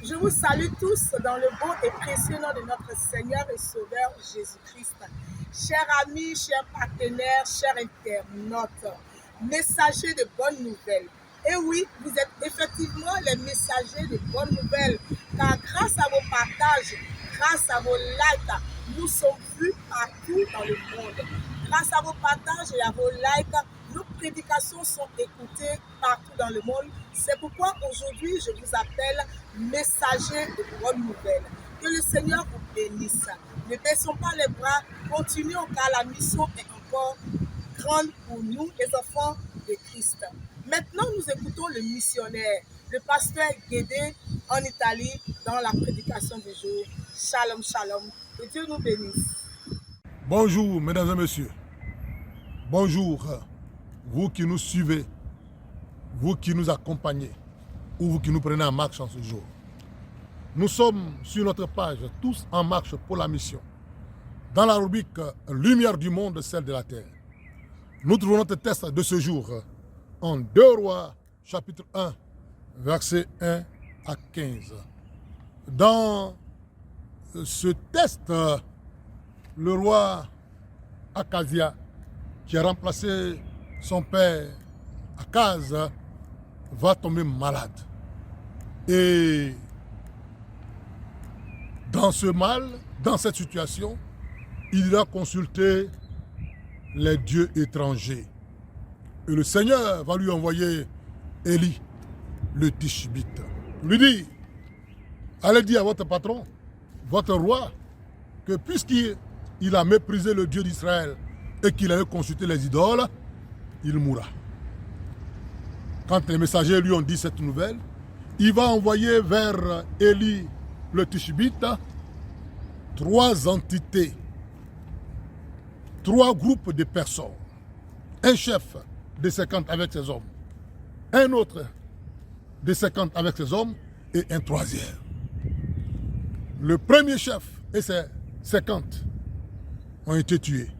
Je vous salue tous dans le beau et précieux nom de notre Seigneur et Sauveur Jésus-Christ. Chers amis, chers partenaires, chers internautes, messagers de bonnes nouvelles. Et oui, vous êtes effectivement les messagers de bonnes nouvelles, car grâce à vos partages, grâce à vos likes, nous sommes vus partout dans le monde. Grâce à vos partages et à vos likes, nos prédications sont écoutées partout dans le monde. C'est pourquoi aujourd'hui, je vous appelle messager de bonnes nouvelles. Que le Seigneur vous bénisse. Ne baissons pas les bras, continuons car la mission est encore grande pour nous, les enfants de Christ. Maintenant, nous écoutons le missionnaire, le pasteur Guédé en Italie, dans la prédication du jour. Shalom, shalom. Que Dieu nous bénisse. Bonjour, mesdames et messieurs. Bonjour, vous qui nous suivez, vous qui nous accompagnez, ou vous qui nous prenez en marche en ce jour. Nous sommes sur notre page, tous en marche pour la mission. Dans la rubrique « Lumière du monde, celle de la terre ». Nous trouvons notre texte de ce jour en 2 Rois, chapitre 1, versets 1 à 15. Dans ce texte, le roi Akazia, qui a remplacé son père Akaz, va tomber malade. Et dans ce mal, dans cette situation, il a consulté les dieux étrangers. Et le Seigneur va lui envoyer Élie, le Tishbite. Lui dit, allez dire à votre patron, votre roi, que puisqu'il a méprisé le Dieu d'Israël et qu'il avait consulté les idoles, il mourra. Quand les messagers lui ont dit cette nouvelle, il va envoyer vers Élie, le Tishbite, 3 entités, 3 groupes de personnes. Un chef de 50 avec ses hommes, un autre de 50 avec ses hommes et un troisième. Le premier chef et ses 50 ont été tués.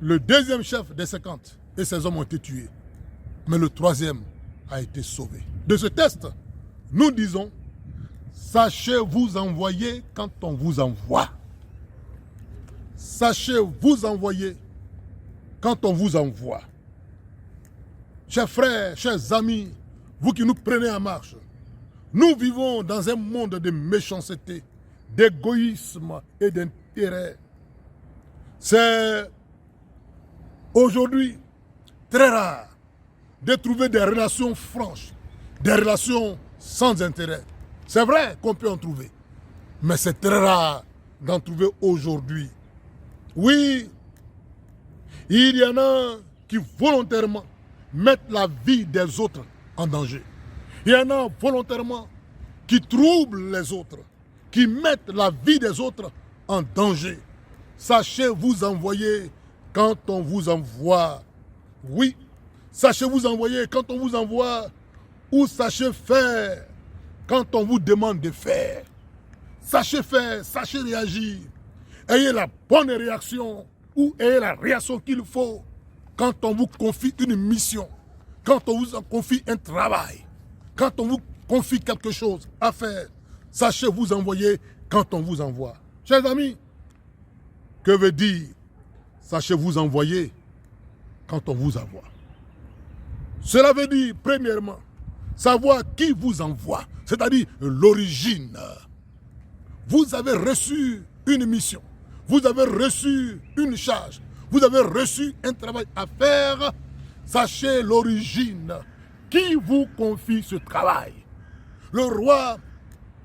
Le deuxième chef des 50 et ses hommes ont été tués. Mais le troisième a été sauvé. De ce texte, nous disons, sachez vous envoyer quand on vous envoie. Sachez vous envoyer quand on vous envoie. Chers frères, chers amis, vous qui nous prenez en marche, nous vivons dans un monde de méchanceté, d'égoïsme et d'intérêt. C'est aujourd'hui très rare de trouver des relations franches, des relations sans intérêt. C'est vrai qu'on peut en trouver, mais c'est très rare d'en trouver aujourd'hui. Oui, il y en a qui volontairement mettent la vie des autres en danger. Il y en a volontairement qui troublent les autres, qui mettent la vie des autres en danger. Sachez vous envoyer quand on vous envoie. Oui, sachez vous envoyer quand on vous envoie, ou sachez faire quand on vous demande de faire. Sachez faire, sachez réagir. Ayez la bonne réaction ou ayez la réaction qu'il faut quand on vous confie une mission, quand on vous confie un travail, quand on vous confie quelque chose à faire. Sachez vous envoyer quand on vous envoie. Chers amis, que veut dire sachez vous envoyer quand on vous envoie? Cela veut dire, premièrement, savoir qui vous envoie, c'est-à-dire l'origine. Vous avez reçu une mission, vous avez reçu une charge, vous avez reçu un travail à faire. Sachez l'origine. Qui vous confie ce travail? Le roi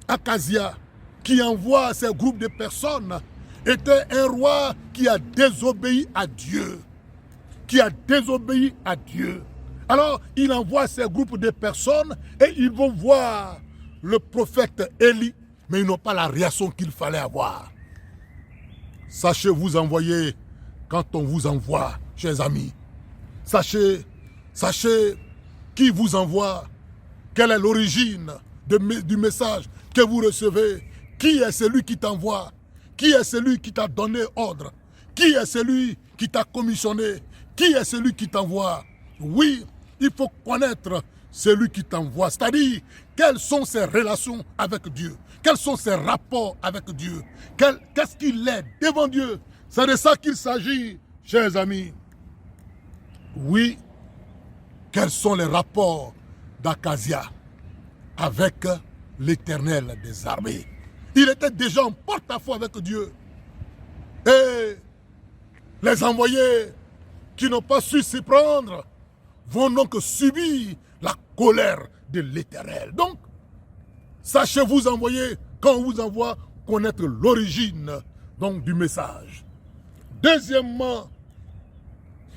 Akazia, qui envoie ces groupes de personnes, était un roi qui a désobéi à Dieu. Qui a désobéi à Dieu. Alors, il envoie ces groupes de personnes et ils vont voir le prophète Élie, mais ils n'ont pas la réaction qu'il fallait avoir. Sachez vous envoyer quand on vous envoie, chers amis. Sachez qui vous envoie, quelle est l'origine du message que vous recevez, qui est celui qui t'envoie, qui est celui qui t'a donné ordre, qui est celui qui t'a commissionné, qui est celui qui t'envoie. Oui, il faut connaître celui qui t'envoie. C'est-à-dire, quelles sont ses relations avec Dieu? Quels sont ses rapports avec Dieu? Qu'est-ce qu'il est devant Dieu? C'est de ça qu'il s'agit, chers amis. Oui, quels sont les rapports d'Akazia avec l'Éternel des armées? Il était déjà en porte-à-faux avec Dieu. Et les envoyés qui n'ont pas su s'y prendre vont donc subir la colère de l'Éternel. Donc, sachez vous envoyer, quand on vous envoie, connaître l'origine donc du message. Deuxièmement,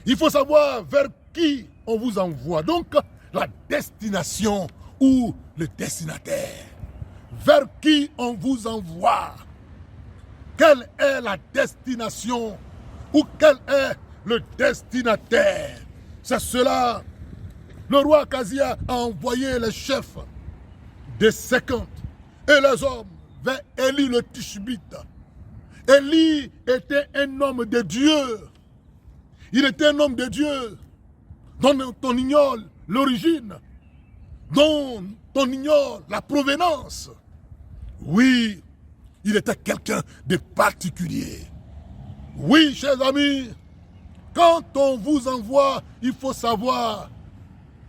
il faut savoir vers qui on vous envoie. Donc, la destination ou le destinataire. Vers qui on vous envoie. Quelle est la destination ou quel est le destinataire? C'est cela. Le roi Akazia a envoyé les chefs des 50 et les hommes vers Élie le Tishbite. Élie était un homme de Dieu. Il était un homme de Dieu dont on ignore l'origine, dont on ignore la provenance. Oui, il était quelqu'un de particulier. Oui, chers amis, quand on vous envoie, il faut savoir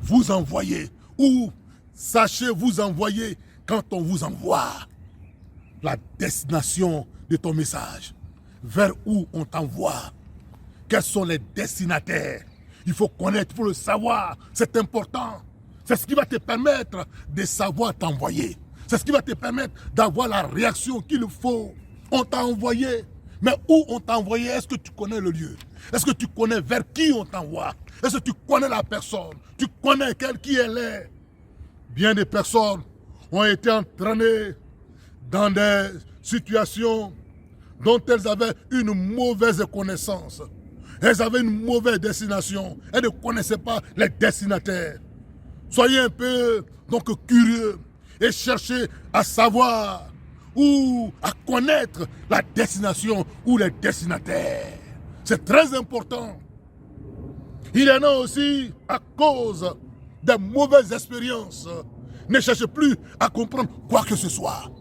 vous envoyer ou sachez vous envoyer quand on vous envoie. La destination de ton message, vers où on t'envoie, quels sont les destinataires. Il faut connaître, il faut le savoir, c'est important. C'est ce qui va te permettre de savoir t'envoyer. C'est ce qui va te permettre d'avoir la réaction qu'il faut. On t'a envoyé, mais où on t'a envoyé? Est-ce que tu connais le lieu? Est-ce que tu connais vers qui on t'envoie? Est-ce que tu connais la personne? Tu connais qui elle est? Bien des personnes ont été entraînées dans des situations dont elles avaient une mauvaise connaissance. Elles avaient une mauvaise destination. Elles ne connaissaient pas les destinataires. Soyez un peu donc curieux et cherchez à savoir ou à connaître la destination ou les destinataires. C'est très important. Il y en a aussi à cause de mauvaises expériences. Ne cherchez plus à comprendre quoi que ce soit.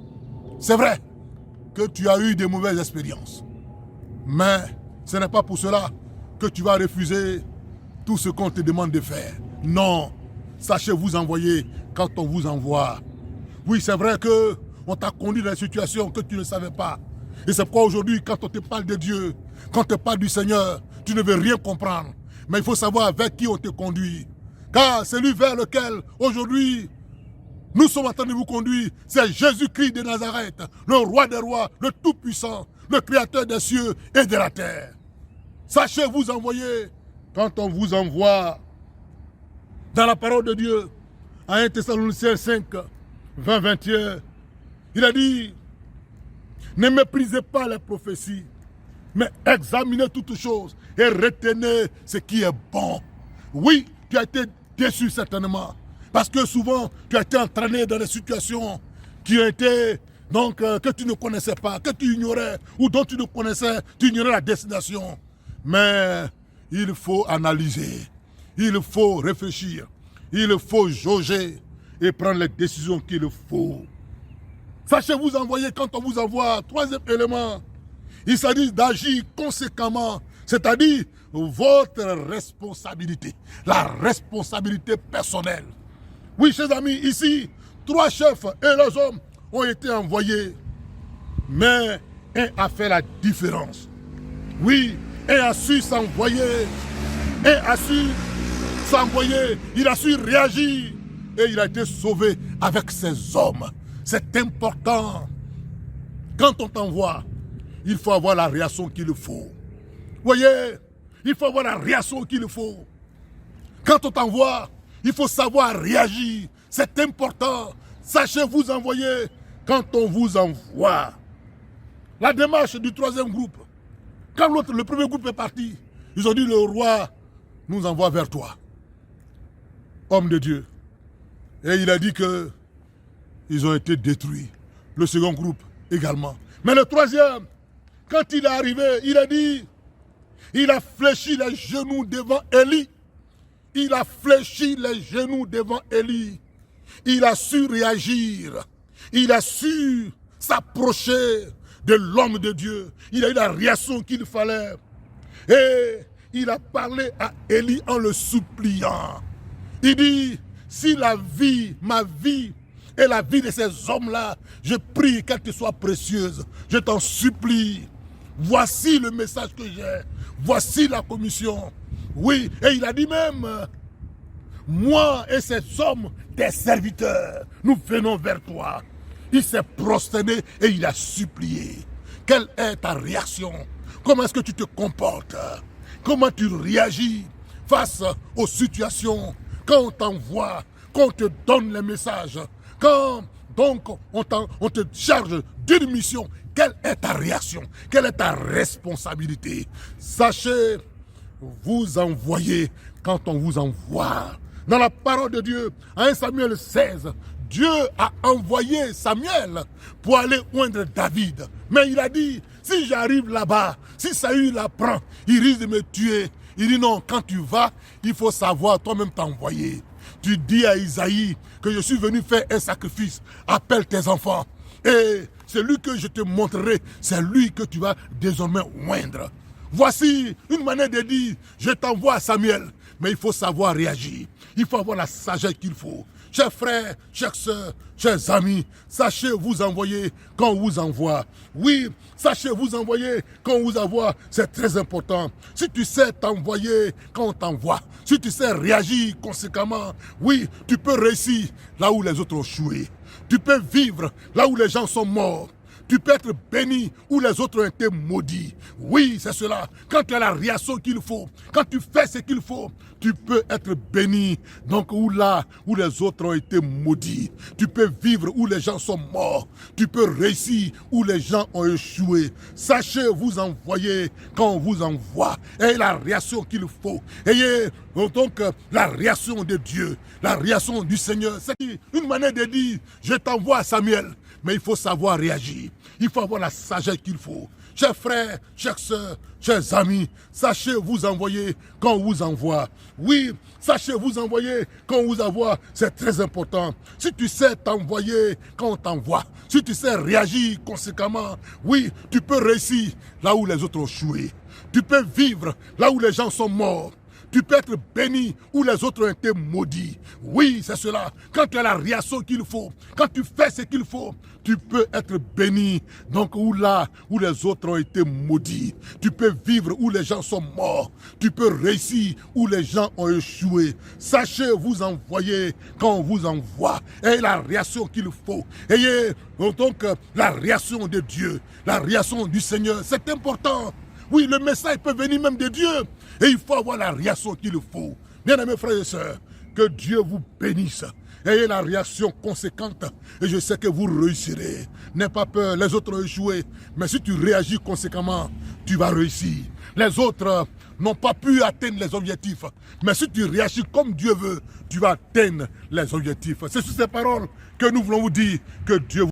C'est vrai que tu as eu des mauvaises expériences. Mais ce n'est pas pour cela que tu vas refuser tout ce qu'on te demande de faire. Non. Sachez vous envoyer quand on vous envoie. Oui, c'est vrai qu'on t'a conduit dans des situations que tu ne savais pas. Et c'est pourquoi aujourd'hui, quand on te parle de Dieu, quand on te parle du Seigneur, tu ne veux rien comprendre. Mais il faut savoir vers qui on te conduit. Car celui vers lequel aujourd'hui nous sommes en train de vous conduire, c'est Jésus-Christ de Nazareth, le roi des rois, le tout-puissant, le créateur des cieux et de la terre. Sachez vous envoyer quand on vous envoie. Dans la parole de Dieu, à 1 Thessaloniciens 5, 20, 21, il a dit, ne méprisez pas les prophéties, mais examinez toutes choses et retenez ce qui est bon. Oui, tu as été déçu certainement, parce que souvent, tu as été entraîné dans des situations qui ont été, donc, que tu ne connaissais pas, que tu ignorais, ou dont tu ne connaissais, tu ignorais la destination. Mais il faut analyser. Il faut réfléchir, il faut jauger et prendre les décisions qu'il faut. Sachez vous envoyer quand on vous envoie. Troisième élément, il s'agit d'agir conséquemment, c'est-à-dire votre responsabilité, la responsabilité personnelle. Oui, chers amis, ici, 3 chefs et les hommes ont été envoyés, mais un a fait la différence. Oui, un a su s'envoyer, un a su s'envoyer, il a su réagir et il a été sauvé avec ses hommes. C'est important. Quand on t'envoie, il faut avoir la réaction qu'il faut. Vous voyez, il faut avoir la réaction qu'il faut. Quand on t'envoie, il faut savoir réagir. C'est important. Sachez vous envoyer quand on vous envoie. La démarche du 3e groupe. Quand le premier groupe est parti, ils ont dit le roi nous envoie vers toi. Homme de Dieu. Et il a dit que ils ont été détruits. Le second groupe également. Mais le 3e, quand il est arrivé, il a dit, il a fléchi les genoux devant Élie. il a fléchi les genoux devant Élie. Il a su réagir. Il a su s'approcher de l'homme de Dieu. Il a eu la réaction qu'il fallait. Et il a parlé à Élie en le suppliant. Il dit, si la vie, ma vie et la vie de ces hommes-là, je prie qu'elle te soit précieuse. Je t'en supplie. Voici le message que j'ai. Voici la commission. Oui, et il a dit même, moi et ces hommes, tes serviteurs, nous venons vers toi. Il s'est prosterné et il a supplié. Quelle est ta réaction? Comment est-ce que tu te comportes? Comment tu réagis face aux situations? Quand on t'envoie, quand on te donne les messages, quand donc on te charge d'une mission, quelle est ta réaction? Quelle est ta responsabilité? Sachez, vous envoyez quand on vous envoie. Dans la parole de Dieu, à 1 Samuel 16, Dieu a envoyé Samuel pour aller oindre David. Mais il a dit, si j'arrive là-bas, si Saül l'apprend, il risque de me tuer. Il dit non, quand tu vas, il faut savoir toi-même t'envoyer. Tu dis à Isaïe que je suis venu faire un sacrifice. Appelle tes enfants. Et celui que je te montrerai, c'est lui que tu vas désormais oindre. Voici une manière de dire, je t'envoie à Samuel. Mais il faut savoir réagir. Il faut avoir la sagesse qu'il faut. Chers frères, chères sœurs, chers amis, sachez vous envoyer quand on vous envoie. Oui, sachez vous envoyer quand on vous envoie. C'est très important. Si tu sais t'envoyer quand on t'envoie, si tu sais réagir conséquemment, oui, tu peux réussir là où les autres ont échoué. Tu peux vivre là où les gens sont morts. Tu peux être béni où les autres ont été maudits. Oui, c'est cela. Quand tu as la réaction qu'il faut, quand tu fais ce qu'il faut, tu peux être béni. Donc où là où les autres ont été maudits. Tu peux vivre où les gens sont morts. Tu peux réussir où les gens ont échoué. Sachez vous envoyer quand on vous envoie. Ayez la réaction qu'il faut. Ayez donc la réaction de Dieu, la réaction du Seigneur. C'est une manière de dire, je t'envoie à Samuel. Mais il faut savoir réagir. Il faut avoir la sagesse qu'il faut. Chers frères, chères sœurs, chers amis, sachez vous envoyer quand on vous envoie. Oui, sachez vous envoyer quand on vous envoie. C'est très important. Si tu sais t'envoyer quand on t'envoie, si tu sais réagir conséquemment, oui, tu peux réussir là où les autres ont échoué. Tu peux vivre là où les gens sont morts. Tu peux être béni où les autres ont été maudits. Oui, c'est cela. Quand tu as la réaction qu'il faut, quand tu fais ce qu'il faut, tu peux être béni. Donc où là où les autres ont été maudits. Tu peux vivre où les gens sont morts. Tu peux réussir où les gens ont échoué. Sachez vous envoyer quand on vous envoie. Ayez la réaction qu'il faut. Ayez donc la réaction de Dieu, la réaction du Seigneur. C'est important. Oui, le message peut venir même de Dieu. Et il faut avoir la réaction qu'il faut. Bien-aimés frères et sœurs, que Dieu vous bénisse. Ayez la réaction conséquente. Et je sais que vous réussirez. N'aie pas peur, les autres ont échoué. Mais si tu réagis conséquemment, tu vas réussir. Les autres n'ont pas pu atteindre les objectifs. Mais si tu réagis comme Dieu veut, tu vas atteindre les objectifs. C'est sur ces paroles que nous voulons vous dire que Dieu vous